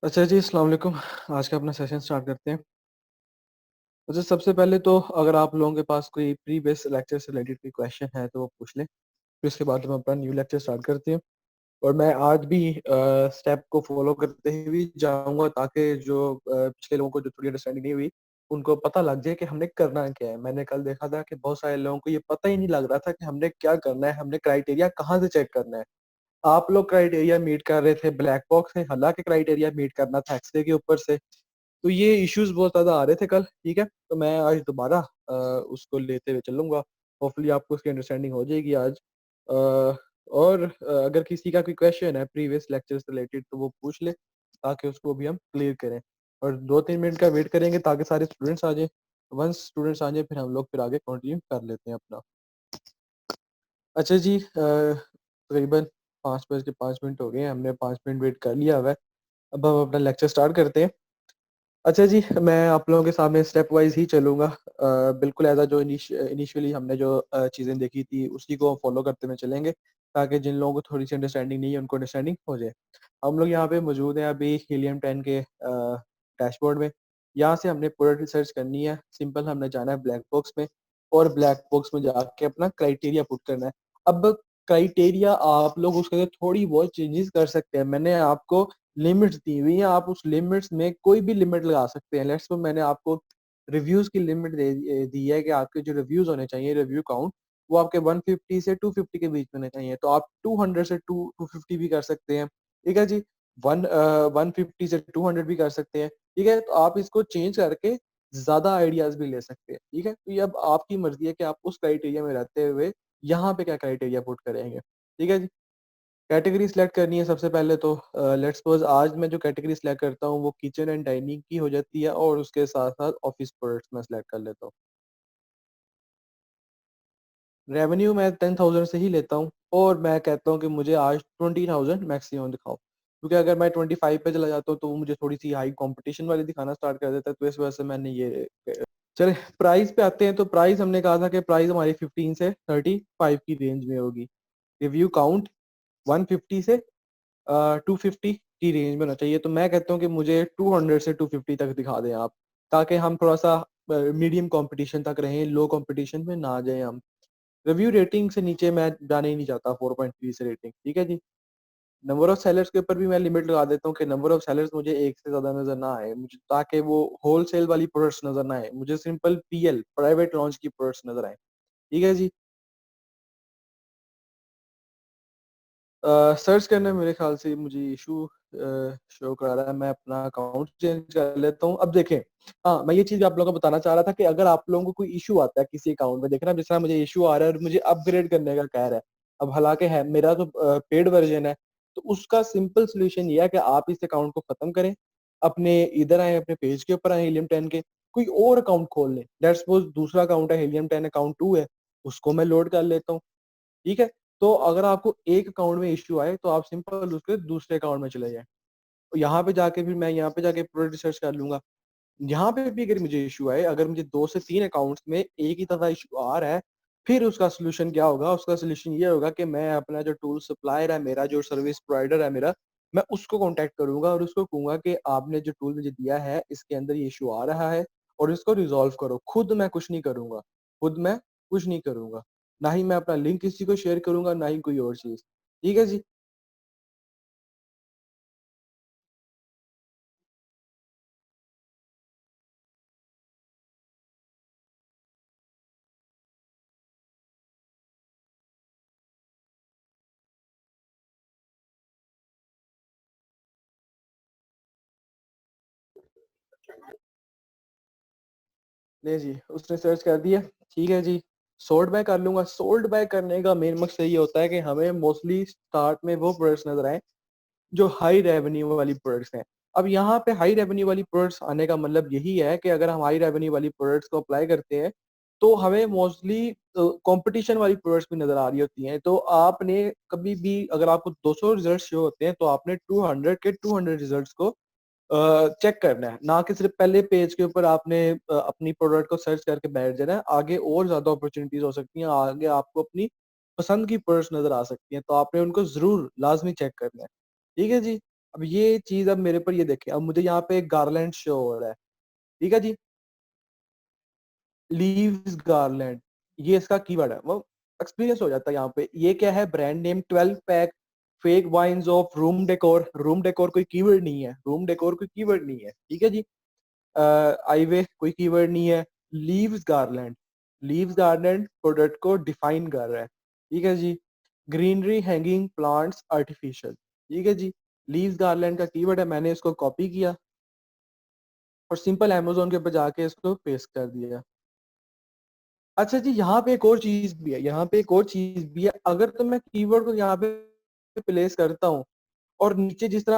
अच्छा जी, अस्सलाम वालेकुम। आज का अपना सेशन स्टार्ट करते हैं। अच्छा, सबसे पहले तो अगर आप लोगों के पास कोई प्रीवियस लेक्चर से रिलेटेड कोई क्वेश्चन है तो वो पूछ लें। फिर उसके बाद हम अपना न्यू लेक्चर स्टार्ट करते हैं। और मैं आज भी स्टेप को फॉलो करते हुए जाऊँगा ताकि जो पिछले लोगों को जो थोड़ी अंडरस्टैंडिंग नहीं हुई, उनको पता लग जाए कि हमने करना क्या है। मैंने कल देखा था कि बहुत सारे लोगों को ये पता ही नहीं लग रहा था कि हमने क्या करना है, हमने क्राइटेरिया कहाँ से चेक करना है। आप लोग क्राइटेरिया मीट कर रहे थे ब्लैक बॉक्स से, हालाँकि क्राइटेरिया मीट करना था एक्स-रे के ऊपर से। तो ये इश्यूज़ बहुत ज़्यादा आ रहे थे कल, ठीक है? तो मैं आज दोबारा उसको लेते हुए चलूँगा। होपफुली आपको उसकी अंडरस्टैंडिंग हो जाएगी आज। और अगर किसी का कोई क्वेश्चन है प्रीवियस लेक्चर से रिलेटेड तो वो पूछ ले, ताकि उसको भी हम क्लियर करें। और 2-3 मिनट का वेट करेंगे ताकि सारे स्टूडेंट्स आ जाएँ। वन्स स्टूडेंट्स आ जाएँ फिर हम लोग फिर आगे कंटिन्यू कर लेते हैं अपना। अच्छा जी, तकरीबन 5 बज के 5 मिनट हो गए हैं, हमने 5 मिनट वेट कर लिया हुआ है। अब हम अपना लेक्चर स्टार्ट करते हैं। अच्छा जी, मैं आप लोगों के सामने स्टेप वाइज़ ही चलूँगा। बिल्कुल ऐज़ जो इनिशियली हमने जो चीज़ें देखी थी, उसी को फ़ॉलो करते हुए चलेंगे, ताकि जिन लोगों को थोड़ी-सी अंडरस्टैंडिंग नहीं है, उनको अंडरस्टैंडिंग हो जाए। हम लोग यहाँ पे मौजूद हैं अभी हीलियम 10 के डैशबोर्ड में। यहाँ से हमने प्रोडक्ट रिसर्च करनी है, सिंपल हमने जाना है ब्लैक बॉक्स में और ब्लैक बॉक्स में जाके अपना क्राइटेरिया पुट करना है। अब क्राइटेरिया आप लोग उसके अंदर थोड़ी बहुत चेंजेज़ कर सकते हैं। मैंने आपको लिमिट्स दी हुई हैं, आप उस लिमिट्स में कोई भी लिमिट लगा सकते हैं। लेट्स सपोज़ मैंने आपको रिव्यूज़ की लिमिट दी है कि आपके जो रिव्यूज़ होने चाहिए, रिव्यू काउंट, वो आपके 150 से 250 के बीच में होने चाहिए। तो आप 200 से 250 भी कर सकते हैं, ठीक है जी। 150 से 200 भी कर सकते हैं, ठीक है। तो आप इसको चेंज करके ज़्यादा आइडियाज़ भी ले सकते हैं, ठीक है। तो ये अब आपकी मर्ज़ी है कि आप उस क्राइटेरिया में रहते हुए यहाँ पे क्या क्राइटेरिया पुट करेंगे, ठीक है जी। कैटेगरी सिलेक्ट करनी है सबसे पहले तो लेट्स सपोज़ आज मैं जो कैटेगरी सिलेक्ट करता हूँ वो किचन एंड डाइनिंग की हो जाती है और उसके साथ-साथ ऑफ़िस प्रोडक्ट्स मैं सिलेक्ट कर लेता हूँ। रेवेन्यू मैं 10,000 से ही लेता हूँ और मैं कहता हूँ कि मुझे आज 20,000 मैक्सिमम दिखाओ। क्योंकि अगर मैं 25 पे चला जाता हूँ तो वो मुझे थोड़ी-सी हाई कॉम्पिटिशन वाली दिखाना स्टार्ट कर देता है, तो इस वजह से मैंने ये चलिए प्राइस पे आते हैं। तो प्राइस हमने कहा था कि प्राइस हमारी 15 से 35 की रेंज में होगी। रिव्यू काउंट 150 से 250 की रेंज में होना चाहिए। तो मैं कहता हूँ कि मुझे 200 से 250 तक दिखा दें आप, ताकि हम थोड़ा-सा मीडियम कॉम्पिटिशन तक रहें, लो कॉम्पिटिशन में ना जाएँ हम। रिव्यू रेटिंग से नीचे मैं जाना ही नहीं चाहता, 4.3 से रेटिंग, ठीक है जी। नंबर ऑफ सेलर्स के ऊपर भी मैं लिमिट लगा देता हूँ कि नंबर ऑफ सेलर्स मुझे 1 से ज़्यादा नज़र ना आए, मुझे ताकि वो होलसेल वाली प्रोडक्ट्स नज़र ना आए। मुझे सिंपल पीएल, प्राइवेट लॉन्च की प्रोडक्ट्स नज़र आएँ, ठीक है जी। सर्च करने में मेरे ख़्याल से मुझे इश्यू शो करा रहा है, मैं अपना अकाउंट चेंज कर लेता हूँ। अब देखें, हाँ, मैं ये चीज़ आप लोगों को बताना चाह रहा था कि अगर आप लोगों को कोई इश्यू आता है किसी अकाउंट में, देखना जिस तरह मुझे इश्यू आ रहा है और मुझे अपग्रेड करने का कह रहा है। अब हालाँकि है मेरा तो पेड वर्ज़न है, तो उसका सिंपल सॉल्यूशन ये है कि आप इस अकाउंट को ख़त्म करें, अपने इधर आएँ, अपने पेज के ऊपर आएँ हीलियम 10 के, कोई और अकाउंट खोल लें। लेट्स सपोज़ दूसरा अकाउंट है हीलियम 10 अकाउंट 2 है, उसको मैं लोड कर लेता हूँ। ठीक है? तो अगर आपको एक अकाउंट में इश्यू आए तो आप सिंपल उसके दूसरे अकाउंट में चले जाएँ। यहाँ पे जाके फिर मैं यहाँ पे जाके प्रोडक्ट रिसर्च कर लूँगा। यहाँ पे भी अगर मुझे इश्यू आए, अगर मुझे 2 से 3 अकाउंट्स में एक ही तरह इश्यू आ रहा है, फिर उसका सॉल्यूशन क्या होगा? उसका सॉल्यूशन ये होगा कि मैं अपना जो टूल सप्लायर है मेरा, जो सर्विस प्रोवाइडर है मेरा, मैं उसको कॉन्टैक्ट करूँगा और उसको कहूँगा कि आपने जो टूल मुझे दिया है, इसके अंदर ये इश्यू आ रहा है और इसको रिज़ॉल्व करो। खुद मैं कुछ नहीं करूँगा, खुद मैं कुछ नहीं करूँगा। ना ही मैं अपना लिंक किसी को शेयर करूँगा, ना ही कोई और चीज़। ठीक है जी? नहीं जी, उसने सर्च कर दिया, ठीक है जी। सॉर्ट बाय कर लूँगा, सॉर्ट बाय करने का मेन मकसद ये होता है कि हमें मोस्टली स्टार्ट में वो प्रोडक्ट्स नज़र आएँ, जो हाई रेवेन्यू वाली प्रोडक्ट्स हैं। अब यहाँ पे हाई रेवेन्यू वाली प्रोडक्ट्स आने का मतलब यही है कि अगर हम हाई रेवेन्यू वाली प्रोडक्ट्स को अप्लाई करते हैं, तो हमें मोस्टली कॉम्पिटिशन वाली प्रोडक्ट्स भी नज़र आ रही होती हैं। तो आपने कभी भी अगर आपको 200 रिज़ल्ट्स शो होते हैं, तो आपने 200 के 200 रिज़ल्ट्स को चेक करना है, ना कि सिर्फ़ पहले पेज के ऊपर आपने अपनी प्रोडक्ट को सर्च करके बैठ जाना है। आगे और ज़्यादा अपॉर्च्युनिटीज़ हो सकती हैं, आगे आपको अपनी पसंद की प्रोडक्ट्स नज़र आ सकती हैं, तो आपने उनको ज़रूर लाज़मी चेक करना है। ठीक है जी? अब ये चीज अब मेरे पर ये देखें, अब मुझे यहाँ पे गार्लैंड शो हो रहा है, ठीक है जी, लीव्स गार्लैंड, ये इसका कीवर्ड है, वो एक्सपीरियंस हो जाता है यहाँ पे। ये क्या है, brand name 12 pack fake vines of room decor. Room decor कोई कीवर्ड नहीं है, रूम डेकोर कोई कीवर्ड नहीं है, ठीक है जी। आईवे कोई कीवर्ड नहीं है। Leaves garland, leaves garland product को डिफाइन कर रहा है, ठीक है जी। ग्रीनरी हैंगिंग प्लांट्स आर्टिफिशियल, ठीक है जी। लीव्स गार्लैंड का कीवर्ड है, मैंने इसको कॉपी किया और सिंपल अमेजोन के ऊपर जाके इसको पेस्ट कर दिया। अच्छा जी, यहाँ पे एक और चीज भी है, यहाँ पे एक और चीज भी है। अगर तो मैं कीवर्ड को यहाँ पे प्लेस करता हूँ और नीचे जिस तरह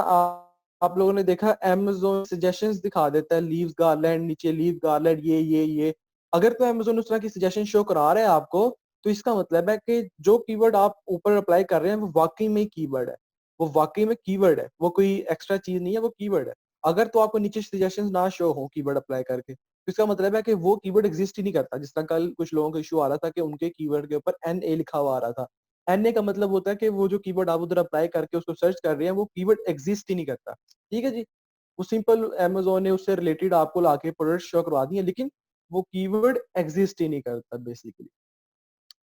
आप लोगों ने देखा Amazon सजेशंस दिखा देता है, लीव्स गार्लैंड, नीचे लीव गार्लैंड, ये अगर तो Amazon उस तरह की सजेशन शो करा रहा है आपको, तो इसका मतलब है कि जो कीवर्ड आप ऊपर अप्लाई कर रहे हैं वो वाकई में कीवर्ड है, वो वाकई में कीवर्ड है, वो कोई एक्स्ट्रा चीज नहीं है, वो कीवर्ड है। अगर तो आपको नीचे सजेशन ना शो हो कीवर्ड अप्लाई करके, तो इसका मतलब है कि वो कीवर्ड एग्जिस्ट ही नहीं करता। जिस तरह कल कुछ लोगों को इशू आ रहा था कि उनके कीवर्ड के ऊपर NA लिखा हुआ आ रहा था। एनए का मतलब होता है कि वो जो कीवर्ड आप उधर अप्लाई करके उसको सर्च कर रहे हैं, वो कीवर्ड एग्जिस्ट ही नहीं करता, ठीक है जी। वो सिंपल अमेजोन ने उससे रिलेटेड आपको लाके प्रोडक्ट शो करवा दिए, लेकिन वो कीवर्ड एग्जिस्ट ही नहीं करता बेसिकली।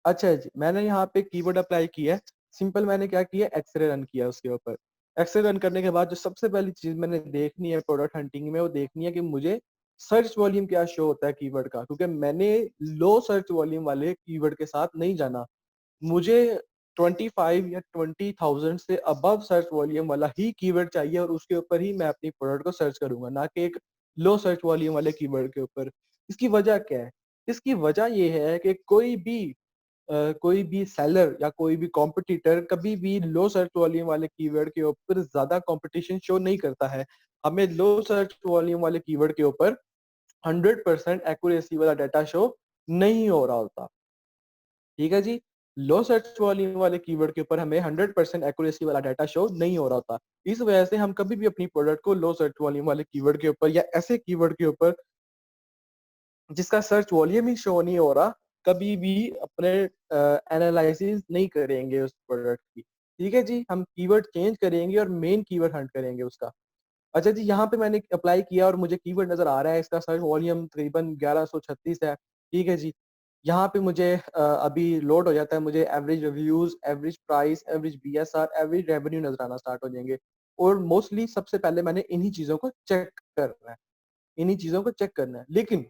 अच्छा जी, मैंने यहाँ पे कीवर्ड अप्लाई किया है। सिंपल मैंने क्या किया, एक्सरे रन किया उसके ऊपर। एक्सरे रन करने के बाद जो सबसे पहली चीज मैंने देखनी है प्रोडक्ट हंटिंग में, वो देखनी है कि मुझे सर्च वॉल्यूम क्या शो होता है कीवर्ड का, क्योंकि मैंने लो सर्च वॉल्यूम वाले कीवर्ड के साथ नहीं जाना। मुझे 25 या 20,000 से अबव सर्च वॉल्यूम वाला ही कीवर्ड चाहिए और उसके ऊपर ही मैं अपनी प्रोडक्ट को सर्च करूंगा, ना कि एक लो सर्च वॉल्यूम वाले कीवर्ड के ऊपर। इसकी वजह क्या है? इसकी वजह ये है कि कोई भी सेलर या कोई भी कॉम्पिटिटर कभी भी लो सर्च वॉल्यूम वाले कीवर्ड के ऊपर ज्यादा कंपटीशन शो नहीं करता है। हमें लो सर्च वॉल्यूम वाले कीवर्ड के ऊपर 100% एक्यूरेसी वाला डाटा शो नहीं हो रहा होता, ठीक है जी। लो सर्च वॉल्यूम वाले कीवर्ड के ऊपर हमें 100% एक्यूरेसी वाला डाटा शो नहीं हो रहा होता। इस वजह से हम कभी भी अपनी प्रोडक्ट को लो सर्च वॉल्यूम वाले कीवर्ड के ऊपर या ऐसे कीवर्ड के ऊपर जिसका सर्च वॉल्यूम ही शो नहीं हो रहा, कभी भी अपने एनालिसिस नहीं करेंगे उस प्रोडक्ट की, ठीक है जी। हम कीवर्ड चेंज करेंगे और मेन कीवर्ड हंट करेंगे उसका। अच्छा जी, यहाँ पे मैंने अप्लाई किया और मुझे कीवर्ड नजर आ रहा है, इसका सर्च वॉल्यूम तकरीबन 1136 है, ठीक है जी। यहाँ पे मुझे अभी लोड हो जाता है, मुझे average reviews, average price, average BSR, average revenue नजर आना स्टार्ट हो जाएंगे। और मोस्टली सबसे पहले मैंने इन्हीं चीजों को चेक करना है, इन्हीं चीजों को चेक करना है। लेकिन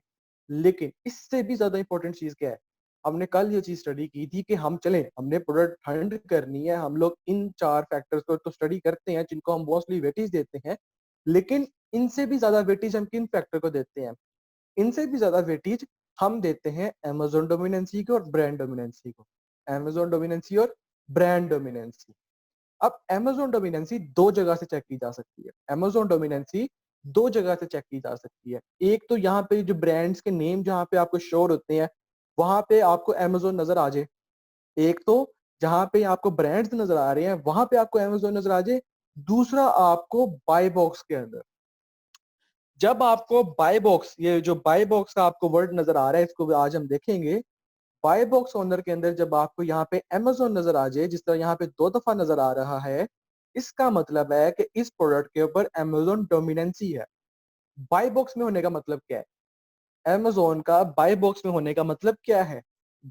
लेकिन इससे भी ज्यादा इंपॉर्टेंट चीज क्या है? हमने कल ये चीज स्टडी की थी कि हम चले, हमने प्रोडक्ट हंट करनी है, हम लोग इन 4 फैक्टर्स को तो स्टडी करते हैं जिनको हम मोस्टली वेटेज देते हैं, लेकिन इनसे भी ज्यादा वेटेज हम किन फैक्टर को देते हैं? इनसे भी ज्यादा वेटेज हम देते हैं Amazon डोमिनेंसी को और ब्रांड डोमिनेंसी को। Amazon डोमिनेंसी और ब्रांड डोमिनेंसी। अब Amazon डोमिनेंसी दो जगह से चेक की जा सकती है। Amazon डोमिनेंसी दो जगह से चेक की जा सकती है। एक तो यहाँ पे जो ब्रांड्स के नेम जहाँ पे आपको शोर होते हैं, वहां पे आपको Amazon नजर आ जाए। एक तो जहाँ पे आपको ब्रांड्स नजर आ रहे हैं, वहां पे आपको Amazon नजर आ जाए। दूसरा आपको बाय बॉक्स के अंदर, जब आपको बाय बॉक्स, ये जो बाय बॉक्स का आपको वर्ड नजर आ रहा है, इसको आज हम देखेंगे। बाय बॉक्स ओनर के अंदर जब आपको यहाँ पे Amazon नजर आ जाए, जिस तरह यहाँ पे 2 दफा नजर आ रहा है, इसका मतलब है कि इस प्रोडक्ट के ऊपर Amazon डोमिनेंसी है। बाय बॉक्स में होने का मतलब क्या है? Amazon का बाय बॉक्स में होने का मतलब क्या है?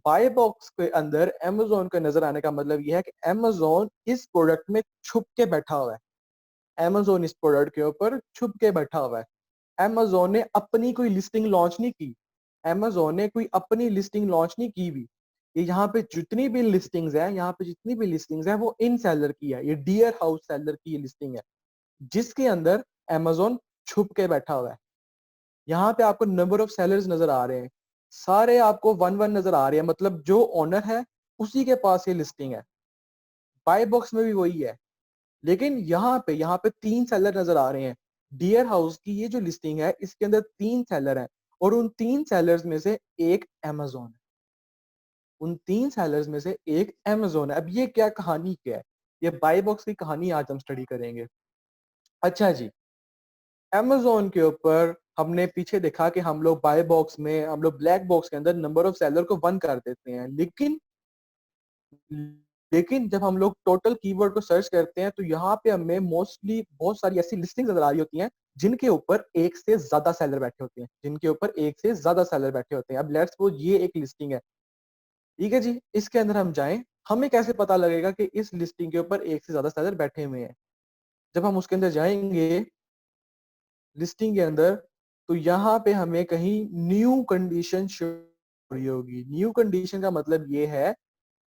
बाय बॉक्स के अंदर Amazon का नजर आने का मतलब यह है कि Amazon इस प्रोडक्ट में छुप के बैठा हुआ है। Amazon इस प्रोडक्ट के ऊपर छुप के बैठा हुआ है। Amazon ने अपनी कोई लिस्टिंग लॉन्च नहीं की। Amazon ने कोई अपनी लिस्टिंग लॉन्च नहीं की भी। ये यहाँ पे जितनी भी लिस्टिंग्स हैं, यहाँ पे जितनी भी लिस्टिंग्स हैं, वो इन सेलर की है। ये डियर हाउस सेलर की ये लिस्टिंग है, जिसके अंदर Amazon छुप के बैठा हुआ है। यहाँ पे आपको नंबर ऑफ सेलर्स नजर आ रहे हैं, सारे आपको वन वन नजर आ रहे हैं, मतलब जो ओनर है उसी के पास ये लिस्टिंग है। बाय बॉक्स में भी वही है। लेकिन यहाँ पे 3 सेलर नजर आ रहे हैं। डियर हाउस की ये जो लिस्टिंग है, इसके अंदर 3 सेलर हैं और उन 3 सेलर्स में से एक Amazon है। उन 3 सेलर्स में से एक Amazon है। अब ये क्या कहानी क्या है? ये बाय बॉक्स की कहानी आज हम स्टडी करेंगे। अच्छा जी, Amazon के ऊपर हमने पीछे देखा कि हम लोग बाय बॉक्स में, हम लोग ब्लैक बॉक्स के अंदर नंबर ऑफ सेलर को 1 कर देते हैं, लेकिन लेकिन जब हम लोग टोटल कीवर्ड को सर्च करते हैं तो यहाँ पे हमें मोस्टली बहुत सारी ऐसी लिस्टिंग नजर आ रही होती हैं जिनके ऊपर एक से ज्यादा सेलर बैठे होते हैं, जिनके ऊपर एक से ज्यादा सेलर बैठे होते हैं। अब लेट्स सपोज ये एक लिस्टिंग है, ठीक है जी, इसके अंदर हम जाएं, हमें कैसे पता लगेगा कि इस लिस्टिंग के ऊपर एक से ज्यादा सेलर बैठे हुए हैं? जब हम उसके अंदर जाएंगे लिस्टिंग के अंदर, तो यहाँ पे हमें कहीं न्यू कंडीशन शो हो रही होगी। न्यू कंडीशन का मतलब ये है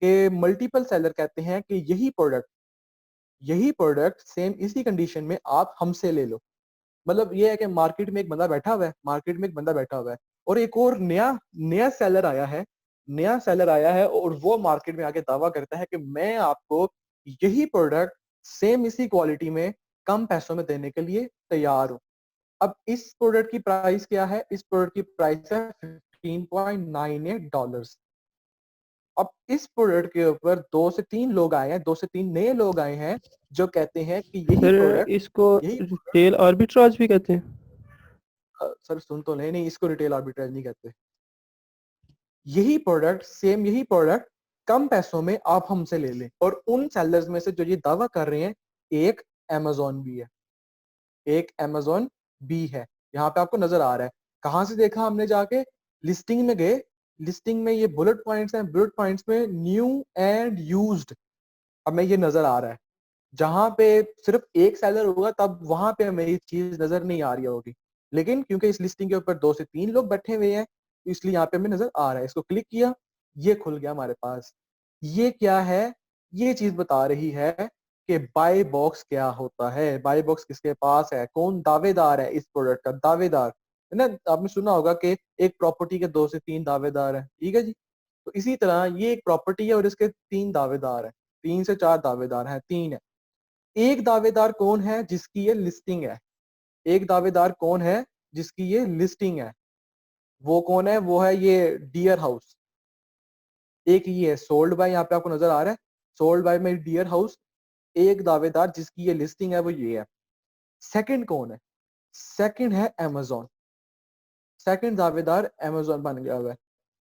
कि मल्टीपल सेलर कहते हैं कि यही प्रोडक्ट सेम इसी कंडीशन में आप हमसे ले लो। मतलब ये है कि मार्केट में एक बंदा बैठा हुआ है, मार्केट में एक बंदा बैठा हुआ है और एक और नया नया सेलर आया है, नया सेलर आया है और वो मार्केट में आके दावा करता है कि मैं आपको यही प्रोडक्ट सेम इसी क्वालिटी में कम पैसों में देने के लिए तैयार हूँ। अब इस प्रोडक्ट की प्राइस क्या है? इस प्रोडक्ट की प्राइस है $15.98। अब इस प्रोडक्ट के ऊपर 2 से 3 लोग आए हैं, 2 से 3 नए लोग आए हैं जो कहते हैं कि सर इसको यही रिटेल आर्बिट्राज भी कहते हैं। सर सुन तो नहीं, इसको रिटेल आर्बिट्राज नहीं कहते। यही प्रोडक्ट कम पैसों में आप हमसे ले लें। और उन सेलर्स में से जो ये दावा कर रहे हैं, एक अमेजोन भी है, एक अमेजोन भी है। यहाँ पे आपको नजर आ रहा है। कहां से देखा हमने? जाके लिस्टिंग में गए, लिस्टिंग में ये बुलेट पॉइंट्स हैं, बुलेट पॉइंट्स में न्यू एंड यूज्ड हमें ये नजर आ रहा है। जहां पे सिर्फ एक सेलर होगा तब वहां पे हमें ये चीज नजर नहीं आ रही होगी, लेकिन क्योंकि इस लिस्टिंग के ऊपर 2 से 3 लोग बैठे हुए हैं तो इसलिए यहाँ पे हमें नजर आ रहा है। इसको क्लिक किया, ये खुल गया हमारे पास। ये क्या है? ये चीज बता रही है कि बाय बॉक्स क्या होता है, बाय बॉक्स किसके पास है, कौन दावेदार है इस प्रोडक्ट का। दावेदार है ना, आपने सुना होगा कि एक प्रॉपर्टी के 2 से 3 दावेदार हैं, ठीक है जी। तो इसी तरह ये एक प्रॉपर्टी है और इसके 3 दावेदार हैं, 3 से 4 दावेदार हैं, 3 है। एक दावेदार कौन है? जिसकी ये लिस्टिंग है। एक दावेदार कौन है? जिसकी ये लिस्टिंग है। वो कौन है? वो है ये डियर हाउस। एक ये है सोल्ड बाय, यहाँ पे आपको नजर आ रहा है सोल्ड बाय में डियर हाउस। एक दावेदार जिसकी ये लिस्टिंग है वो ये है। सेकंड कौन है? सेकंड है अमेजोन। सेकंड दावेदार अमेजोन बन गया हुआ है।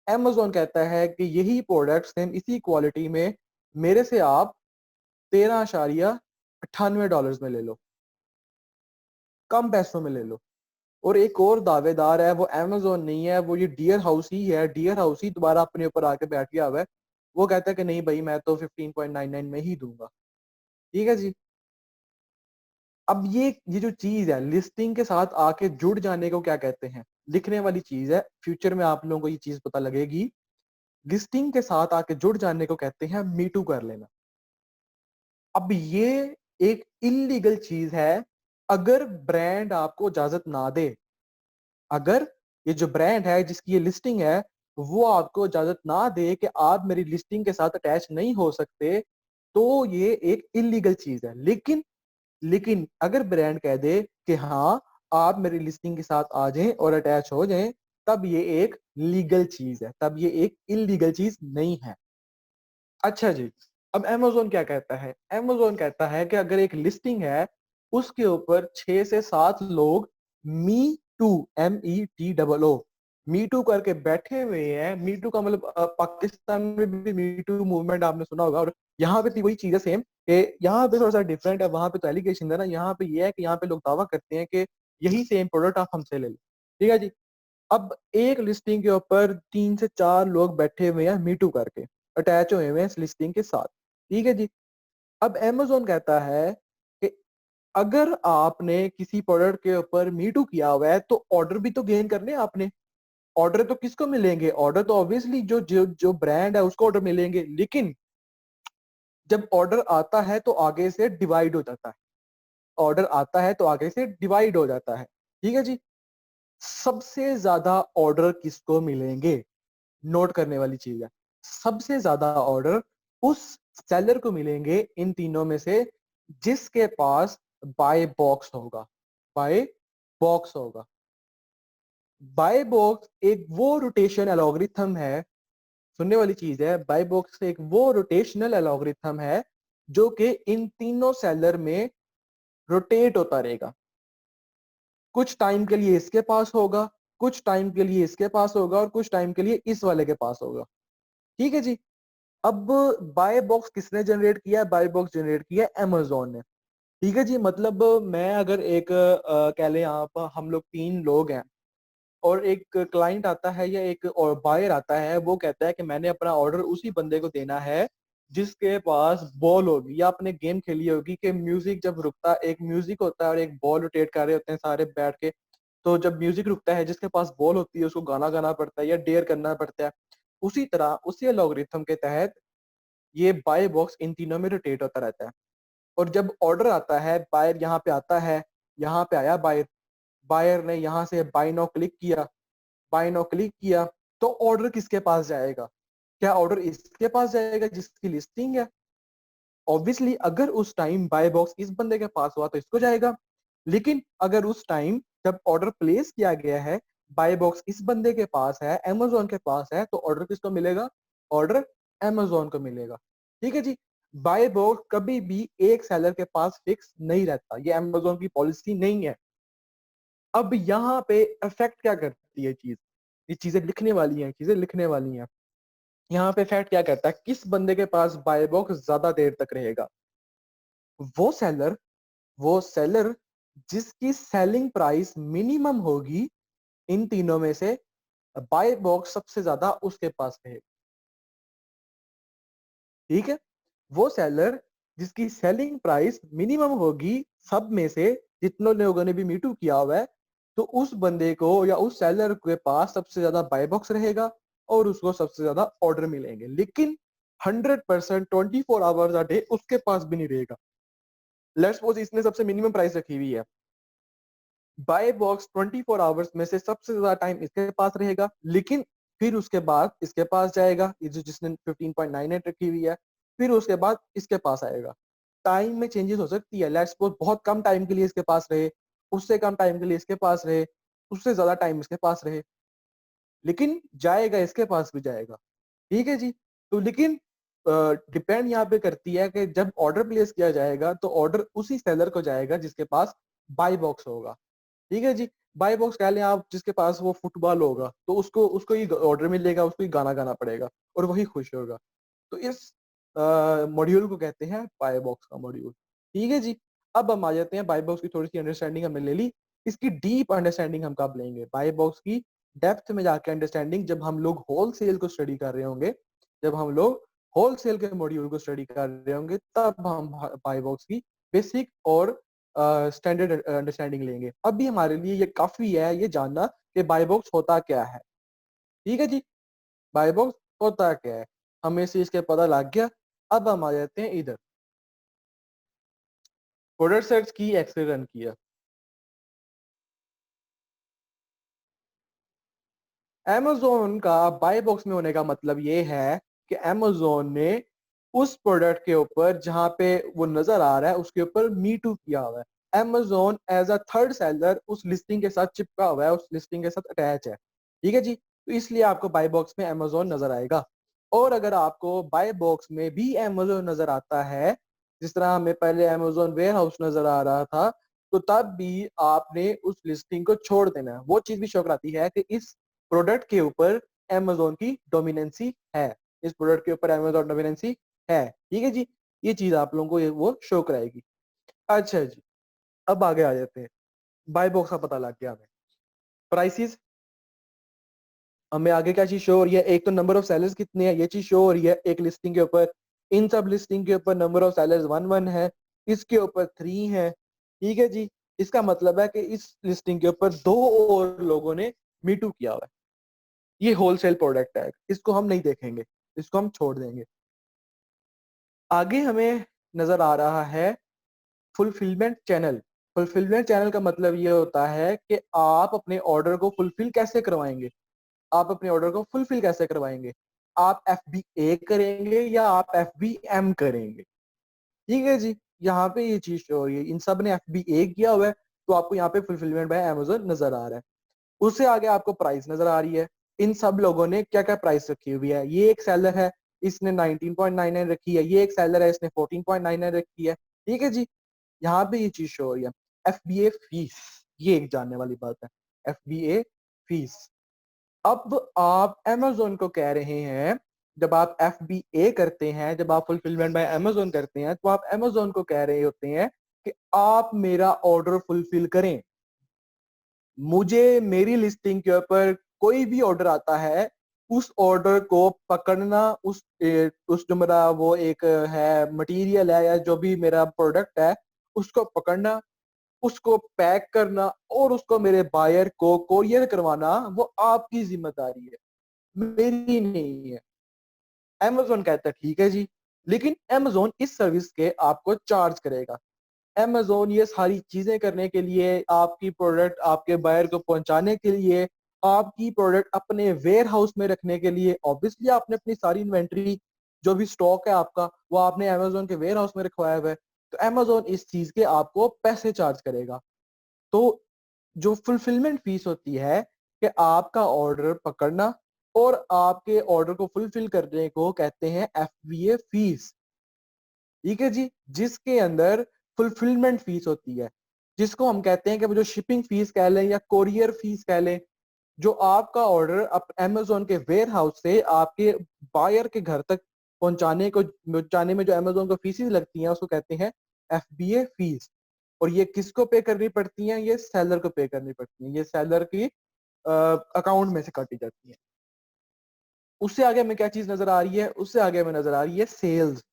अमेजोन कहता है कि यही प्रोडक्ट सेम इसी क्वालिटी में मेरे से आप $13.98 में ले लो, कम पैसों में ले लो। और एक और दावेदार है, वो अमेजोन नहीं है, वो ये डियर हाउस ही है। डियर हाउस ही दोबारा अपने ऊपर आके बैठ गया हुआ है। वो कहता है कि नहीं भाई, मैं तो 15.99 में ही दूंगा, ठीक है जी। अब ये जो चीज है लिस्टिंग के साथ आके जुड़ जाने को क्या कहते हैं? लिखने वाली चीज है, फ्यूचर में आप लोगों को ये चीज पता लगेगी। लिस्टिंग के साथ आके जुड़ जाने को कहते हैं मीटू कर लेना। अब ये एक इलीगल चीज है अगर ब्रांड आपको इजाजत ना दे। अगर ये जो ब्रांड है जिसकी ये लिस्टिंग है वो आपको इजाजत ना दे कि आप मेरी लिस्टिंग के साथ अटैच नहीं हो सकते, तो ये एक इलीगल चीज है। लेकिन अगर ब्रांड कह दे कि हाँ आप मेरी लिस्टिंग के साथ आ जाएं और अटैच हो जाएं, तब ये एक लीगल चीज है, तब ये एक इलीगल चीज नहीं है। अच्छा जी, अब अमेजोन क्या कहता है? अमेजोन कहता है कि अगर एक लिस्टिंग है उसके ऊपर 6 से 7 लोग me too METOO me too करके बैठे हुए हैं। मी टू का मतलब पाकिस्तान में भी मी टू मूवमेंट आपने सुना होगा, और यहाँ पे भी वही चीज है सेम। कि यहाँ पे थोड़ा सा डिफरेंट है, वहां पे तो एलिगेशन है ना, यहाँ पे ये है कि यहाँ पे लोग दावा करते हैं कि यही सेम प्रोडक्ट आप हमसे ले लो, ठीक है जी। अब एक लिस्टिंग के ऊपर 3 से 4 लोग बैठे हुए हैं मीटू करके, अटैच हुए हुए हैं इस लिस्टिंग के साथ, ठीक है जी। अब अमेजोन कहता है कि अगर आपने किसी प्रोडक्ट के ऊपर मीटू किया हुआ है तो ऑर्डर भी तो गेन करने हैं आपने। ऑर्डर तो किसको मिलेंगे? ऑर्डर तो ऑब्वियसली जो ब्रांड है उसको ऑर्डर मिलेंगे। लेकिन जब ऑर्डर आता है तो आगे से डिवाइड हो जाता है, ऑर्डर आता है तो आगे से डिवाइड हो जाता है, ठीक है जी। सबसे ज्यादा ऑर्डर किसको मिलेंगे? नोट करने वाली चीज है। सबसे ज्यादा ऑर्डर उस सेलर को मिलेंगे इन तीनों में से जिसके पास बाय बॉक्स होगा। बाय बॉक्स होगा। बाय बॉक्स एक वो रोटेशन एलोगरिथम है, सुनने वाली चीज है। बाय बॉक्स एक वो रोटेशनल एलोगरिथम है जो कि इन तीनों सेलर में रोटेट होता रहेगा। कुछ टाइम के लिए इसके पास होगा, कुछ टाइम के लिए इसके पास होगा और कुछ टाइम के लिए इस वाले के पास होगा, ठीक है जी। अब बाय बॉक्स किसने जनरेट किया है? बाय बॉक्स जनरेट किया है अमेज़न ने। ठीक है जी, मतलब मैं अगर एक कह लें आप हम लोग 3 लोग हैं और एक क्लाइंट आता है या एक और बायर आता है, वो कहता है कि मैंने अपना ऑर्डर उसी बंदे को देना है, जिसके पास बॉल होगी या आपने गेम खेली होगी कि म्यूज़िक जब रुकता एक म्यूज़िक होता है और एक बॉल रोटेट कर रहे होते हैं सारे बैठ के, तो जब म्यूज़िक रुकता है, जिसके पास बॉल होती है, उसको गाना गाना पड़ता है या डेयर करना पड़ता है। उसी तरह, उसी एल्गोरिथम के तहत ये बाय बॉक्स इन तीनों में रोटेट होता रहता है। और जब ऑर्डर आता है, बायर यहाँ पे आता है, यहाँ पे आया बायर, बायर ने यहाँ से बाय नाउ क्लिक किया, तो ऑर्डर किसके पास जाएगा? क्या ऑर्डर इसके पास जाएगा जिसकी लिस्टिंग है? ऑब्वियसली अगर उस टाइम बाय बॉक्स इस बंदे के पास हुआ तो इसको जाएगा। लेकिन अगर उस टाइम जब ऑर्डर प्लेस किया गया है, बाय बॉक्स इस बंदे के पास है, अमेज़न के पास है, तो ऑर्डर किसको मिलेगा? ऑर्डर अमेज़न को मिलेगा। ठीक है जी? बाय बॉक्स कभी भी एक सेलर के पास फिक्स नहीं रहता। ये अमेज़न की पॉलिसी नहीं है। अब यहाँ पे इफेक्ट क्या करती है चीज़? ये चीज़ें लिखने वाली हैं। यहाँ पे इफेक्ट क्या करता है? किस बंदे के पास बाय बॉक्स ज़्यादा देर तक रहेगा? वो सेलर वो सेलर जिसकी सेलिंग प्राइस मिनिमम होगी, इन तीनों में से बाय बॉक्स सबसे ज़्यादा उसके पास रहेगा। ठीक है? वो सेलर जिसकी सेलिंग प्राइस मिनिमम होगी सब में से, जितनों लोगों ने भी मी टू किया हुआ है, तो उस बंदे को या उस सेलर के पास सबसे ज़्यादा बाय बॉक्स रहेगा और उसको सबसे ज़्यादा ऑर्डर मिलेंगे। लेकिन 100% 24 आवर्स अ डे उसके पास भी नहीं रहेगा। लेट्स सपोज़ इसने सबसे मिनिमम प्राइस रखी हुई है। बाय बॉक्स 24 आवर्स में से सबसे ज़्यादा टाइम इसके पास रहेगा, लेकिन फिर उसके बाद इसके पास जाएगा, ये जो जिसने 15.98 रखी हुई है, फिर उसके बाद इसके पास आएगा। टाइम में चेंजेस हो सकती है, लेट्स सपोज़ बहुत कम टाइम के लिए इसके पास रहे, उससे कम टाइम के लिए इसके पास रहे, उससे ज़्यादा टाइम इसके पास रहे, लेकिन जाएगा इसके पास भी जाएगा। ठीक है जी? तो लेकिन डिपेंड यहाँ पे करती है कि जब ऑर्डर प्लेस किया जाएगा, तो ऑर्डर उसी सेलर को जाएगा जिसके पास बाय बॉक्स होगा। ठीक है जी? बाय बॉक्स कह लें आप जिसके पास वो फुटबॉल होगा, तो उसको उसको ही ऑर्डर मिलेगा, उसको ही गाना गाना पड़ेगा और वही खुश होगा। तो इस मॉड्यूल को कहते हैं बाय बॉक्स का मॉड्यूल। ठीक है जी? अब हम आ जाते हैं बाय बॉक्स की थोड़ी-सी अंडरस्टैंडिंग हमने ले ली। इसकी डीप अंडरस्टैंडिंग हम कब लेंगे? बाय बॉक्स की डेप्थ में जाके अंडरस्टैंडिंग जब हम लोग होलसेल को स्टडी कर रहे होंगे, जब हम लोग होलसेल के मॉड्यूल को स्टडी कर रहे होंगे, तब हम बाय बॉक्स की बेसिक और स्टैंडर्ड अंडरस्टैंडिंग लेंगे। अभी हमारे लिए ये काफ़ी है ये जानना कि बाय बॉक्स होता क्या है? ठीक है जी? बाय बॉक्स होता क्या है? हमें इस चीज़ का पता लग गया। अब हम आ जाते हैं इधर। प्रोडक्ट सर्च की, एक्सेल रन किया। अमेज़न का बाय बॉक्स में होने का मतलब ये है कि अमेज़न ने उस प्रोडक्ट के ऊपर जहाँ पे वो नज़र आ रहा है उसके ऊपर मी टू किया हुआ है। Amazon as a third seller उस लिस्टिंग के साथ चिपका हुआ है, उस लिस्टिंग के साथ अटैच है। ठीक है जी? तो इसलिए आपको बाय बॉक्स में अमेज़न नज़र आएगा। और अगर आपको बाय बॉक्स में भी अमेज़न नज़र आता है, जिस तरह हमें पहले अमेज़न वेयरहाउस नज़र आ रहा था, तो तब भी आपने उस लिस्टिंग को छोड़ देना है। वो चीज़ भी शो कराती है कि इस प्रोडक्ट के ऊपर अमेज़न की डोमिनेंसी है। इस प्रोडक्ट के ऊपर अमेज़न डोमिनेंसी है। ठीक है जी? ये चीज़ आप लोगों को ये वो शो कराएगी। अच्छा जी, अब आगे आ जाते हैं। बाय बॉक्स का पता लग गया हमें। प्राइसेज़ हमें आगे क्या चीज़ शो हो रही है? एक तो नंबर ऑफ सेलर्स कितने हैं, ये चीज़ शो हो रही है एक लिस्टिंग के ऊपर। इन सब लिस्टिंग के ऊपर नंबर ऑफ सेलर्स 1 है, इसके ऊपर 3 है। ठीक है जी? इसका मतलब है कि इस लिस्टिंग के ऊपर 2 और लोगों ने मी टू किया हुआ है। ये होलसेल प्रोडक्ट है, इसको हम नहीं देखेंगे, इसको हम छोड़ देंगे। आगे हमें नज़र आ रहा है फुलफिलमेंट चैनल। फुलफिलमेंट चैनल का मतलब ये होता है कि आप अपने ऑर्डर को फुलफिल कैसे करवाएँगे? आप अपने ऑर्डर को फुलफिल कैसे करवाएँगे? आप एफबीए करेंगे या आप एफबीएम करेंगे? ठीक है जी? यहाँ पे ये चीज़ शो हो रही है। इन सब ने एफबीए किया हुआ है, तो आपको यहाँ पे फुलफिलमेंट बाय अमेज़न नज़र आ रहा है। उससे आगे आपको प्राइस नज़र आ रही है। इन सब लोगों ने क्या-क्या प्राइस रखी हुई है। ये एक सेलर है, इसने 19.99 रखी है, ये एक सेलर है, इसने 14.99 रखी है। ठीक है जी? यहाँ पे ये चीज़ शो हो रही है। एफबीए फीस, ये एक जानने वाली बात है। FBA fees. अब आप अमेज़न को कह रहे हैं, जब आप FBA करते हैं, जब आप फुलफिलमेंट बाय अमेज़न करते हैं, तो आप अमेज़न को कह रहे होते हैं कि आप मेरा ऑर्डर फुलफिल करें। मुझे मेरी लिस्टिंग के ऊपर कोई भी ऑर्डर आता है, उस ऑर्डर को पकड़ना, उस जो मेरा वो एक है मटेरियल है या जो भी मेरा प्रोडक्ट है, उसको पकड़ना, उसको पैक करना और उसको मेरे बायर को कोरियर करवाना, वो आपकी ज़िम्मेदारी है, मेरी नहीं है। अमेज़न कहता है ठीक है जी, लेकिन अमेज़न इस सर्विस के आपको चार्ज करेगा। अमेज़न ये सारी चीज़ें करने के लिए, आपकी प्रोडक्ट आपके बायर को पहुँचाने के लिए, आपकी प्रोडक्ट अपने वेयरहाउस में रखने के लिए, ऑब्वियसली आपने अपनी सारी इन्वेंटरी जो भी स्टॉक है आपका, वो आपने अमेज़न के वेयरहाउस में रखवाया हुआ है। तो अमेज़न इस चीज़ के आपको पैसे चार्ज करेगा। तो जो फुलफिलमेंट फीस होती है कि आपका ऑर्डर पकड़ना और आपके ऑर्डर को फुलफिल करने को कहते हैं FBA फीस। ठीक है जी, जिसके अंदर फुलफिलमेंट फीस होती है, जिसको हम कहते हैं कि वो जो शिपिंग फीस कह लें या कोरियर फीस कह लें, जो आपका ऑर्डर अमेज़न के वेयरहाउस से आपके बायर के घर तक पहुँचाने में जो अमेज़न को फीसेस लगती हैं, उसको कहते हैं FBA फीस। और ये किसको पे करनी पड़ती हैं? ये सेलर को पे करनी पड़ती हैं। ये सेलर की अकाउंट में से काटी जाती हैं। उससे आगे हमें क्या चीज़ नज़र आ रही है? उससे आगे हमें नज़र आ रही है सेल्स।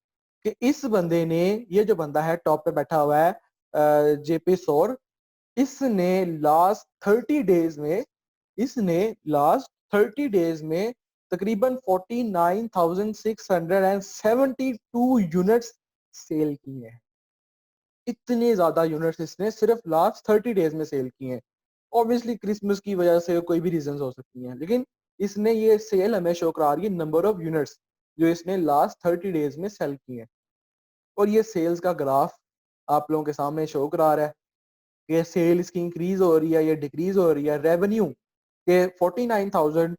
कि इस बंदे ने, ये जो बंदा है टॉप पे बैठा हुआ है जेपी सौर, इसने लास्ट 30 डेज में इसने लास्ट 30 डेज में तकरीबन 49,672 यूनिट्स सेल की हैं। इतने ज्यादा यूनिट्स इसने सिर्फ लास्ट 30 डेज में सेल की हैं। ऑब्वियसली क्रिसमस की वजह से कोई भी रीजन हो सकती हैं, लेकिन इसने ये सेल हमें शो करा रही है नंबर ऑफ यूनिट्स जो इसने लास्ट 30 डेज में सेल की हैं। और ये सेल्स का ग्राफ आप लोगों के सामने शो करा रहा है कि सेल इसकी इंक्रीज हो रही है या डिक्रीज हो रही है। रेवेन्यू के 49,000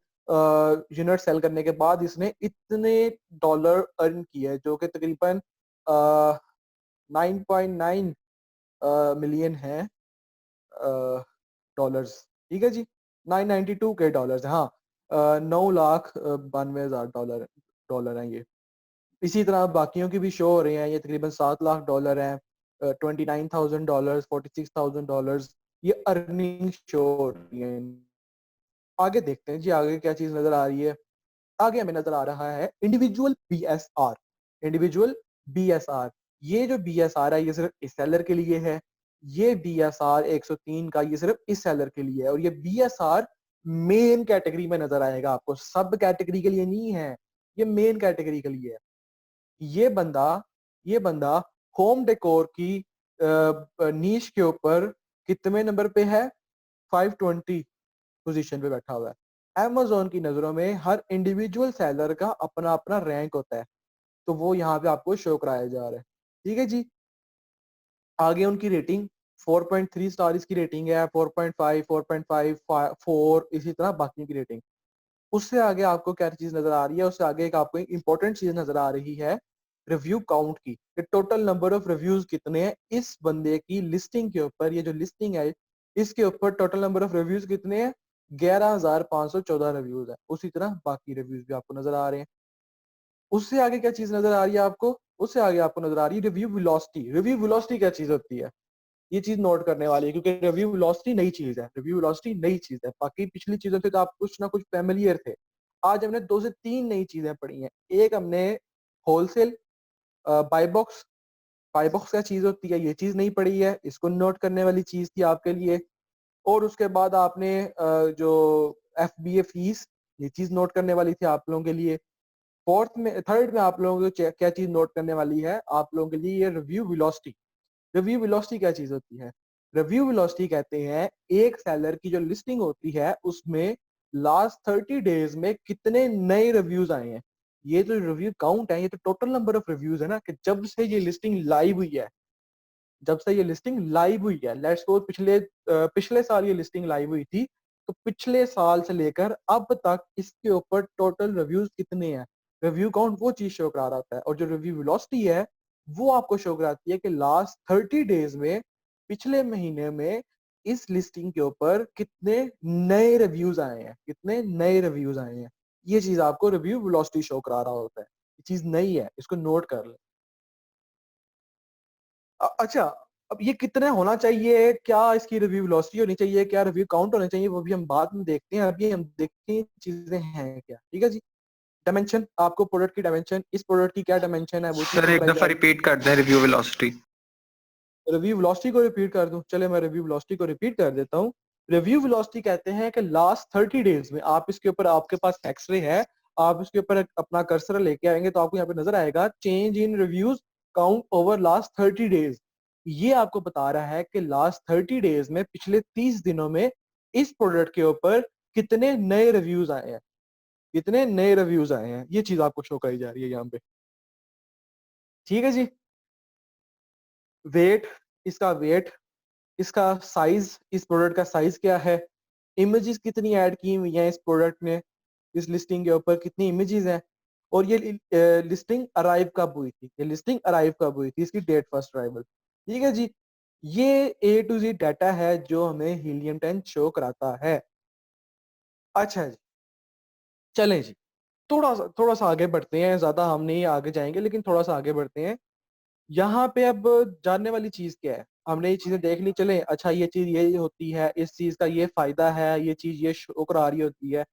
यूनिट सेल करने के बाद इसने इतने डॉलर अर्न किए जो कि तकरीबन 9.9 मिलियन है डॉलर्स। ठीक है जी, 992 के डॉलर्स। हाँ, 9,92,000 डॉलर हैं ये। इसी तरह बाकियों की भी शो हो रहे हैं, ये तकरीबन 7 लाख डॉलर हैं, $29,000, $46,000, ये अर्निंग शो हो रही है। आगे देखते हैं जी, आगे क्या चीज नजर आ रही है। आगे हमें नजर आ रहा है इंडिविजुअल BSR। इंडिविजुअल BSR, ये जो BSR है ये सिर्फ इस सेलर के लिए है। ये BSR 103 का ये सिर्फ इस सेलर के लिए है। और ये BSR मेन कैटेगरी में नजर आएगा आपको, सब कैटेगरी के लिए नहीं है, ये मेन कैटेगरी के लिए है। ये बंदा ये बंदा होम डेकोर की नीश के ऊपर कितने नंबर पे है? 520 पोजीशन पे बैठा हुआ है। अमेज़न की नज़रों में हर इंडिविजुअल सेलर का अपना अपना रैंक होता है, तो वो यहाँ पे आपको शो कराया जा रहा है। ठीक है जी, आगे उनकी रेटिंग 4.3 स्टार इसकी रेटिंग है, 4.5, 4.5, 4, इसी तरह बाकी की रेटिंग। उससे आगे आपको क्या चीज नजर आ रही है? उससे आगे एक आपको इंपॉर्टेंट चीज नजर आ रही है, रिव्यू काउंट की। टोटल नंबर ऑफ रिव्यूज कितने हैं इस बंदे की लिस्टिंग के ऊपर। ये जो लिस्टिंग है इसके ऊपर टोटल नंबर ऑफ रिव्यूज कितने हैं? 11,514 रिव्यूज है। उसी तरह बाकी रिव्यूज भी आपको नजर आ रहे हैं। उससे आगे क्या चीज नजर आ रही है आपको? उससे आगे आपको नजर आ रही है रिव्यू वेलोसिटी। रिव्यू वेलोसिटी क्या चीज होती है? ये चीज नोट करने वाली है, क्योंकि रिव्यू वेलोसिटी नई चीज है। रिव्यू वेलोसिटी नई चीज है, बाकी पिछली चीजों से तो आप कुछ ना कुछ फेमिलियर थे। आज हमने 2 से 3 नई चीजें पढ़ी हैं। एक हमने wholesale buy box. Buy box क्या चीज होती है ये चीज नहीं पढ़ी है, इसको नोट करने वाली चीज थी आपके लिए। और उसके बाद आपने जो FBA फीस, ये चीज नोट करने वाली थी आप लोगों के लिए। थर्ड में आप लोगों को क्या चीज नोट करने वाली है आप लोगों के लिए? ये रिव्यू वेलोसिटी। रिव्यू वेलोसिटी क्या चीज होती है? रिव्यू वेलोसिटी कहते हैं एक सेलर की जो लिस्टिंग होती है उसमें लास्ट 30 डेज में कितने नए रिव्यूज आए हैं। ये जो रिव्यू काउंट है ये तो टोटल नंबर ऑफ रिव्यूज है ना, कि जब से ये लिस्टिंग लाइव हुई है, जब से ये लिस्टिंग लाइव हुई है, लेट्स सपोज पिछले साल ये लिस्टिंग लाइव हुई थी, तो पिछले साल से लेकर अब तक इसके ऊपर टोटल रिव्यूज कितने हैं। रिव्यू काउंट वो चीज शो करा रहा है, और जो रिव्यू वेलोसिटी है वो आपको शो कराती है कि लास्ट 30 डेज में, पिछले महीने में इस लिस्टिंग के ऊपर कितने नए रिव्यूज आए हैं, कितने नए रिव्यूज आए हैं। ये चीज आपको रिव्यू वेलोसिटी शो करा रहा होता है। ये चीज नई है, इसको नोट कर ले। अच्छा, अब ये कितना होना चाहिए, क्या इसकी रिव्यू वेलोसिटी होनी चाहिए, क्या रिव्यू काउंट होने चाहिए, वो भी हम बाद में देखते हैं। अभी हम देखते हैं चीजें हैं क्या। ठीक है जी। डायमेंशन, आपको प्रोडक्ट की डायमेंशन, इस प्रोडक्ट की क्या डायमेंशन है वो चीज सर एक बताई जा दफा रही रिपीट कर दें रिव्यू वेलोसिटी। है। रिव्यू वेलोसिटी को रिपीट कर दूं, चले मैं रिव्यू वेलोसिटी को रिपीट कर देता हूँ। रिव्यू वेलोसिटी कहते हैं कि लास्ट 30 डेज में, आप इसके ऊपर, आपके पास एक्सरे है, आप इसके ऊपर अपना कर्सर लेके आएंगे तो आपको यहाँ पे नजर आएगा change in reviews count over last 30 days. ये आपको बता रहा है कि लास्ट 30 डेज में, पिछले 30 दिनों में इस प्रोडक्ट के ऊपर कितने नए रिव्यूज आए हैं, कितने नए रिव्यूज आए हैं, ये चीज आपको शो करी जा रही है यहाँ पे। ठीक है जी। वेट, इसका वेट, इसका साइज, इस प्रोडक्ट का साइज क्या है, इमेजेस कितनी ऐड की हुई हैं इस प्रोडक्ट ने, इस लिस्टिंग के ऊपर कितनी इमेजेस हैं, और ये लिस्टिंग अराइव कब हुई थी, ये लिस्टिंग अराइव कब हुई थी, इसकी डेट फर्स्ट अराइवल। ठीक है जी। ये ए टू जी डाटा है जो हमें हीलियम 10 शो कराता है। अच्छा जी, चलें जी, थोड़ा सा आगे बढ़ते हैं, ज्यादा हम नहीं आगे जाएंगे लेकिन थोड़ा सा आगे बढ़ते हैं। यहाँ पे अब जानने वाली चीज क्या है, हमने ये चीजें देख ली, चले अच्छा ये चीज ये होती है, इस चीज का ये फायदा है, ये चीज ये शो करा रही होती है,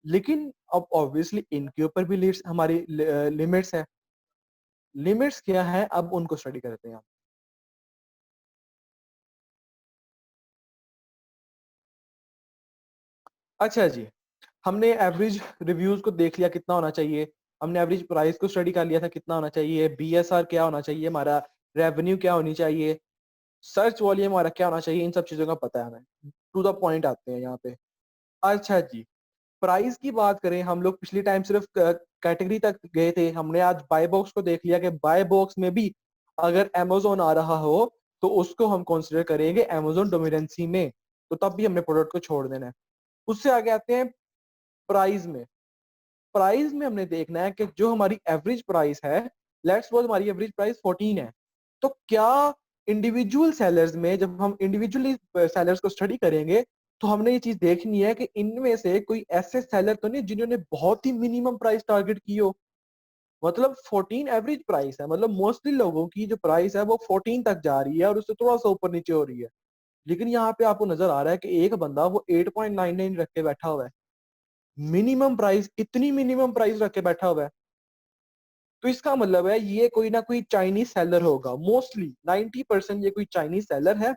लेकिन अब ऑब्वियसली इनके ऊपर भी लिमिट्स, हमारी लिमिट्स हैं। लिमिट्स क्या है, अब उनको स्टडी करते हैं हम। अच्छा जी, हमने एवरेज रिव्यूज को देख लिया कितना होना चाहिए, हमने एवरेज प्राइस को स्टडी कर लिया था कितना होना चाहिए, बीएसआर क्या होना चाहिए, हमारा रेवेन्यू क्या होनी चाहिए, सर्च वॉल्यूम हमारा क्या होना चाहिए, इन सब चीजों का पता है हमें। टू द पॉइंट आते हैं यहाँ पे। अच्छा जी, प्राइस की बात करें, हम लोग पिछली टाइम सिर्फ कैटेगरी तक गए थे, हमने आज बाय बॉक्स को देख लिया कि बाय बॉक्स में भी अगर अमेजोन आ रहा हो तो उसको हम कंसीडर करेंगे अमेजोन डोमिनेंसी में, तो तब भी हमने प्रोडक्ट को छोड़ देना है। उससे आगे आते हैं प्राइस में। प्राइस में हमने देखना है कि जो हमारी एवरेज प्राइस है, लेट्स सपोज हमारी एवरेज प्राइस 14 है, तो क्या इंडिविजुअल सेलर्स में, जब हम इंडिविजुअली सेलर्स को स्टडी करेंगे तो हमने ये चीज देखनी है कि इनमें से कोई ऐसे सेलर तो नहीं जिन्होंने बहुत ही मिनिमम प्राइस टारगेट की हो। मतलब 14 एवरेज प्राइस है, मतलब मोस्टली लोगों की जो प्राइस है वो 14 तक जा रही है और उससे थोड़ा सा ऊपर नीचे हो रही है, लेकिन यहाँ पे आपको नजर आ रहा है कि एक बंदा वो 8.99 रख के बैठा हुआ है, मिनिमम प्राइस, इतनी मिनिमम प्राइस रख के बैठा हुआ है। तो इसका मतलब है ये कोई ना कोई चाइनीज सेलर होगा, मोस्टली 90% ये कोई चाइनीज सेलर है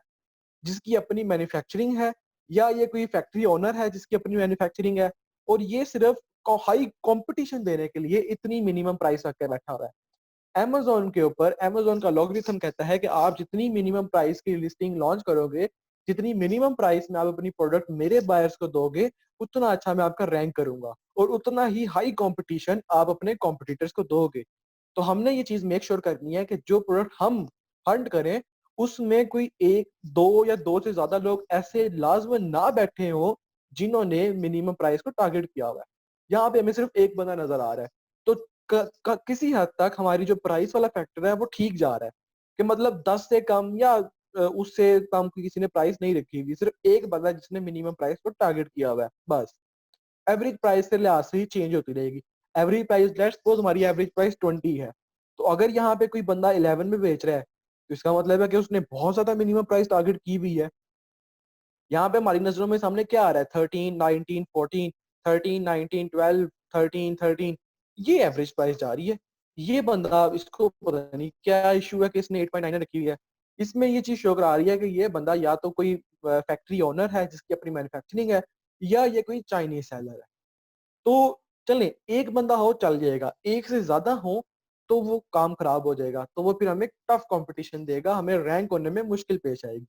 जिसकी अपनी मैन्युफैक्चरिंग है, या ये कोई फैक्ट्री ओनर है जिसकी अपनी मैन्युफैक्चरिंग है, और ये सिर्फ हाई कंपटीशन देने के लिए इतनी मिनिमम प्राइस रख के बैठा हुआ है। Amazon के ऊपर, Amazon का लॉगरिथम कहता है कि आप जितनी मिनिमम प्राइस की लिस्टिंग लॉन्च करोगे, जितनी मिनिमम प्राइस में आप अपनी प्रोडक्ट मेरे बायर्स को दोगे, उतना अच्छा मैं आपका रैंक करूंगा और उतना ही हाई कंपटीशन आप अपने कॉम्पिटिटर्स को दोगे। तो हमने ये चीज मेक श्योर करनी है कि जो प्रोडक्ट हम हंट करें उसमें कोई एक, दो या दो से ज्यादा लोग ऐसे लाजमन ना बैठे हो जिन्होंने मिनिमम प्राइस को टारगेट किया हुआ है। यहाँ पे हमें सिर्फ एक बंदा नजर आ रहा है, तो किसी हद तक हमारी जो प्राइस वाला फैक्टर है वो ठीक जा रहा है, कि मतलब 10 से कम या उससे कम की किसी ने प्राइस नहीं रखी हुई, सिर्फ एक बंदा जिसने मिनिमम प्राइस को टारगेट किया हुआ है बस। एवरेज प्राइस के लिहाज से ही चेंज होती रहेगी। एवरेज प्राइस, लेट्स सपोज हमारी एवरेज प्राइस 20 है, तो अगर यहाँ पे कोई बंदा 11 में बेच रहा है तो इसका मतलब है कि उसने बहुत ज्यादा मिनिमम प्राइस टारगेट की हुई है। यहाँ पे हमारी नजरों में सामने क्या आ रहा है, 13, 19, 14, 13, 19, 12, 13, 13, ये एवरेज प्राइस जा रही है। ये बंदा, इसको पता नहीं क्या इशू है कि इसने 8.9 रखी हुई है। इसमें ये चीज शो करा रही है कि ये बंदा या तो कोई फैक्ट्री ओनर है जिसकी अपनी मैन्युफैक्चरिंग है, या ये कोई चाइनीज सेलर है। तो चलें, एक बंदा हो चल जाएगा, एक से ज्यादा हो तो वो काम खराब हो जाएगा, तो वो फिर हमें टफ कंपटीशन देगा, हमें रैंक होने में मुश्किल पेश आएगी।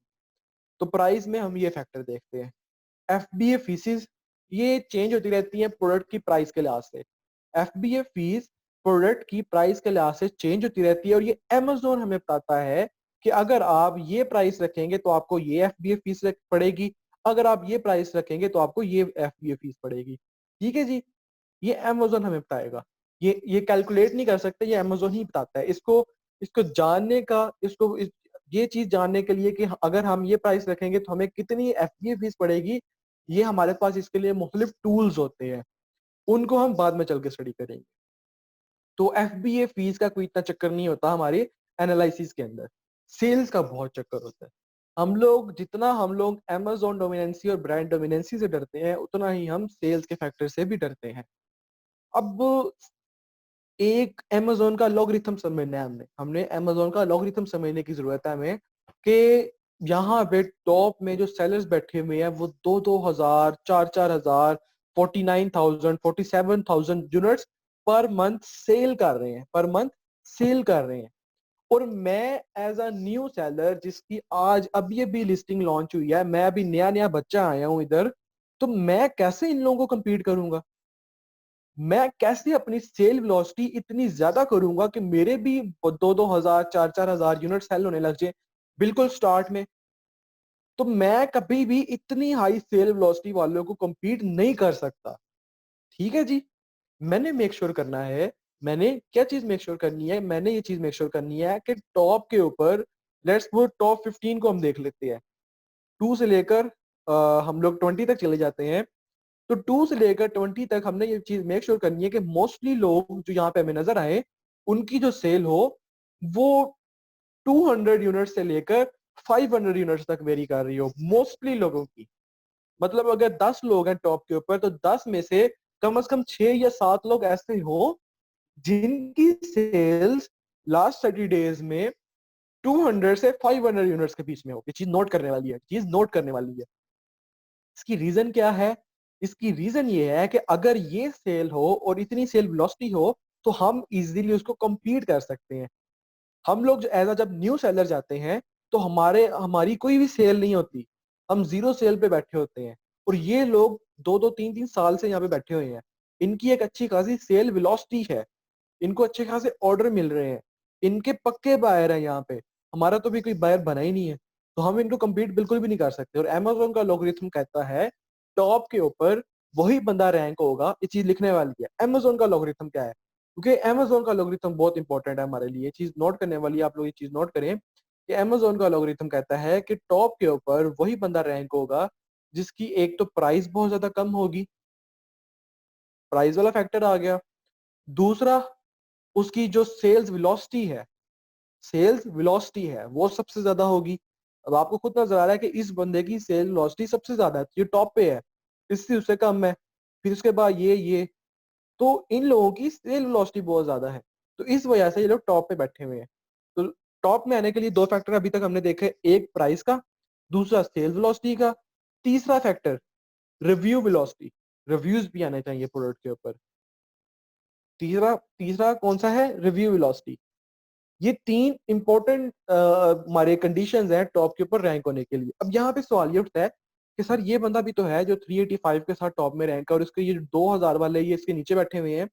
तो प्राइस में हम ये फैक्टर देखते हैं। एफबीए फीसिस, ये चेंज होती रहती है प्रोडक्ट की प्राइस के लिहाज से। एफबीए फीस प्रोडक्ट की प्राइस के लिहाज से चेंज होती रहती है, और ये अमेजोन हमें बताता है कि अगर आप ये प्राइस रखेंगे तो आपको ये एफबीए फीस पड़ेगी, अगर आप ये प्राइस रखेंगे तो आपको ये एफबीए फीस पड़ेगी। ठीक है जी, ये अमेजोन हमें बताएगा, ये कैलकुलेट नहीं कर सकते, ये अमेजोन ही बताता है। इसको इसको जानने का, ये चीज जानने के लिए कि अगर हम ये प्राइस रखेंगे तो हमें कितनी एफडीए फीस पड़ेगी, ये हमारे पास इसके लिए मुख्तलिफ टूल्स होते हैं। उनको हम बाद में चल के स्टडी करेंगे। तो एफबीए फीस का कोई इतना चक्कर नहीं होता हमारे एनालिसिस के अंदर, सेल्स का बहुत चक्कर होता है। हम लोग अमेज़न डोमिनेंसी और ब्रांड डोमिनेंसी से डरते हैं, उतना ही हम सेल्स के फैक्टर से भी डरते हैं। अब एक अमेज़न का लॉगरिथम समझना है हमने अमेज़न का लॉगरिथम समझने की ज़रूरत है हमें कि यहाँ पे टॉप में जो सेलर्स बैठे हुए हैं वो 2-2 हज़ार, 4-4 हज़ार, 49,000, 47,000 यूनिट्स पर मंथ सेल कर रहे हैं, पर मंथ सेल कर रहे हैं। और मैं एज़ अ न्यू सेलर जिसकी आज अभी-अभी लिस्टिंग लॉन्च हुई है, मैं अभी नया-नया बच्चा आया हूँ इधर, तो मैं कैसे इन लोगों को कम्पीट करूँगा? मैं कैसे अपनी सेल वेलोसिटी इतनी ज़्यादा करूँगा कि मेरे भी 2-2 हज़ार, 4-4 हज़ार यूनिट सेल होने लग जाए, बिल्कुल स्टार्ट में। तो मैं कभी भी इतनी हाई सेल वेलोसिटी वालों को कम्पीट नहीं कर सकता। ठीक है जी? मैंने मेक श्योर करना है, मैंने क्या चीज़ मेक श्योर करनी है? मैंने ये चीज़ मेक श्योर करनी है कि टॉप के ऊपर लेट्स पुट टॉप 15 को हम देख लेते हैं। 2 से लेकर हम लोग 20 तक चले जाते हैं। तो 2 से लेकर 20 तक हमने ये चीज़ मेक श्योर करनी है कि मोस्टली लोग जो यहाँ पे हमें नज़र आए, उनकी जो सेल हो, वो 200 यूनिट से लेकर 500 यूनिट्स तक वेरी कर रही हो, मोस्टली लोगों की। मतलब अगर 10 लोग हैं टॉप के ऊपर, तो 10 में से कम 6 या 7 लोग ऐसे हो, जिनकी सेल्स लास्ट 30 डेज़ में 200 से 500 यूनिट्स के बीच में हो। ये चीज़ नोट करने वाली है, चीज़ नोट करने वाली है। इसकी रीज़न क्या है? इसकी रीज़न ये है कि अगर ये सेल हो और इतनी सेल वेलोसिटी हो, तो हम ईज़िली उसको कम्पीट कर सकते हैं। हम लोग जब न्यू सेलर जाते हैं, तो हमारी कोई भी सेल नहीं होती। हम ज़ीरो सेल पे बैठे होते हैं और ये लोग 2-2 3-3 साल से यहाँ पे बैठे हुए हैं। इनकी एक अच्छी खासी सेल वेलोसिटी है। इनको अच्छे खासे ऑर्डर मिल रहे हैं। इनके पक्के बायर हैं यहाँ पे। हमारा तो भी कोई बायर बना ही नहीं है। तो हम इनको कम्पीट बिल्कुल भी नहीं कर सकते और अमेज़न का लॉगरिथम कहता है टॉप के ऊपर वही बंदा रैंक होगा, ये चीज़ लिखने वाली है। अमेज़न का लॉगरिथम क्या है? क्योंकि अमेज़न का लॉगरिथम बहुत इंपॉर्टेंट है हमारे लिए। ये चीज़ नोट करने वाली है, आप लोग ये चीज़ नोट करें कि अमेज़न का लॉगरिथम कहता है कि टॉप के ऊपर वही बंदा रैंक होगा जिसकी एक तो प्राइस बहुत ज़्यादा कम होगी, प्राइस वाला फैक्टर आ गया। दूसरा उसकी जो सेल्स वेलोसिटी है, वो सबसे ज़्यादा होगी। अब आपको खुद नज़र आ रहा है कि इस बंदे की सेल वेलोसिटी सबसे ज़्यादा है, ये टॉप पे है, इससे उससे कम है। फिर उसके बाद ये, तो इन लोगों की सेल वेलोसिटी बहुत ज़्यादा है। तो इस वजह से ये लोग टॉप पे बैठे हुए हैं। तो टॉप में आने के लिए 2 फैक्टर अभी तक हमने देखे, एक प्राइस का, दूसरा सेल वेलोसिटी का, तीसरा फैक्टर रिव्यू वेलोसिटी, रिव्यूज़ भी आने चाहिए प्रोडक्ट के ऊपर। तीसरा तीसरा कौन-सा है? Review velocity. ये 3 इम्पोर्टेंट हमारे कंडीशंस हैं टॉप के ऊपर रैंक होने के लिए। अब यहाँ पे सवाल ये उठता है कि सर ये बंदा भी तो है जो 385 के साथ टॉप में रैंक है और इसके ये 2000 वाले ये इसके नीचे बैठे हुए हैं।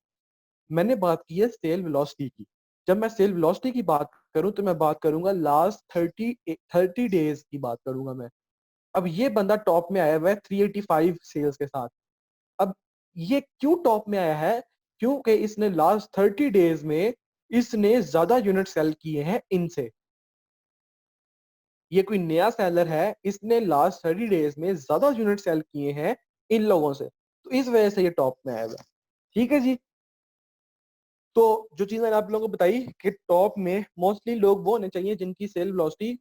मैंने बात की है सेल वेलोसिटी की। जब मैं सेल वेलोसिटी की बात करूँ तो मैं बात करूँगा लास्ट 30 डेज़ की बात करूँगा मैं। अब ये बंदा टॉप में आया हुआ है 385 सेल्स के साथ। अब ये क्यों टॉप में आया है? क्योंकि इसने लास्ट 30 डेज़ में इसने ज़्यादा यूनिट सेल किए हैं इनसे। ये कोई नया सेलर है, इसने लास्ट 30 डेज़ में ज़्यादा यूनिट सेल किए हैं इन लोगों से। तो इस वजह से ये टॉप में आया हुआ है। ठीक है जी? तो जो चीज़ मैंने आप लोगों को बताई कि टॉप में मोस्टली लोग वो होने चाहिए जिनकी सेल वेलोसिटी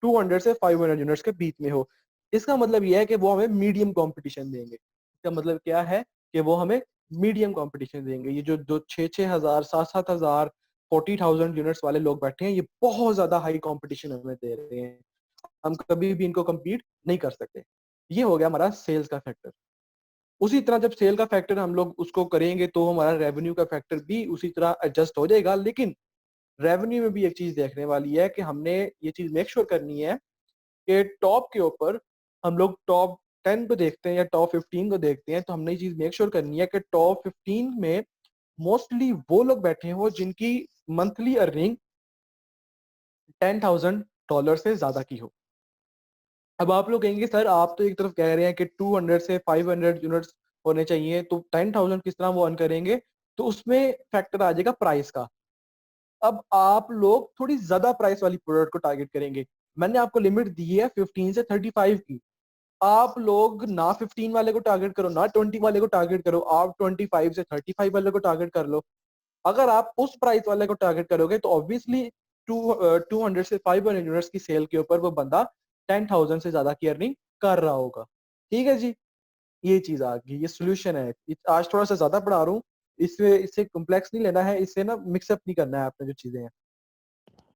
200 से 500 यूनिट्स के बीच में हो। इसका मतलब ये है कि वो हमें मीडियम कॉम्पिटिशन देंगे। इसका मतलब क्या है कि वो हमें मीडियम कॉम्पिटिशन देंगे। ये जो 6-6 हज़ार, 7-7 हज़ार, 40,000 यूनिट्स वाले लोग बैठे हैं, ये बहुत ज़्यादा हाई कॉम्पिटिशन हमें दे रहे हैं। हम कभी भी इनको कम्पीट नहीं कर सकते। ये हो गया हमारा सेल्स का फैक्टर। उसी तरह जब सेल का फैक्टर हम लोग उसको करेंगे तो हमारा रेवेन्यू का फैक्टर भी उसी तरह एडजस्ट हो जाएगा। लेकिन रेवेन्यू में भी एक चीज़ देखने वाली है कि हमने ये चीज़ मेक श्योर करनी है कि टॉप के ऊपर हम लोग टॉप 10 को देखते हैं या टॉप 15 को देखते हैं, तो हमने ये चीज़ मेक श्योर करनी है कि टॉप 15 में मोस्टली वो लोग बैठे हों जिनकी मंथली अर्निंग $10,000 से ज़्यादा की हो। अब आप लोग कहेंगे सर आप तो एक तरफ कह रहे हैं कि 200 से 500 यूनिट्स होने चाहिए, तो 10,000 किस तरह वो अर्न करेंगे? तो उसमें फैक्टर आ जाएगा प्राइस का। अब आप लोग थोड़ी ज़्यादा प्राइस वाली प्रोडक्ट को टारगेट करेंगे। मैंने आपको लिमिट दी है 15 से 35 की। आप लोग ना 15 वाले को टारगेट करो, ना 20 वाले को टारगेट करो, आप 25 से 35 वाले को टारगेट कर लो। अगर आप उस प्राइस वाले को टारगेट करोगे तो ऑब्वियसली 200 से 500 यूनिट्स की सेल के ऊपर वो बंदा 10,000 से ज़्यादा की अर्निंग कर रहा होगा। ठीक है जी? ये चीज़ आ गई, ये सॉल्यूशन है। आज थोड़ा-सा ज़्यादा पढ़ा रहा हूँ, इससे इससे कॉम्प्लेक्स नहीं लेना है, इससे ना मिक्स अप नहीं करना है आपने जो चीज़ें हैं।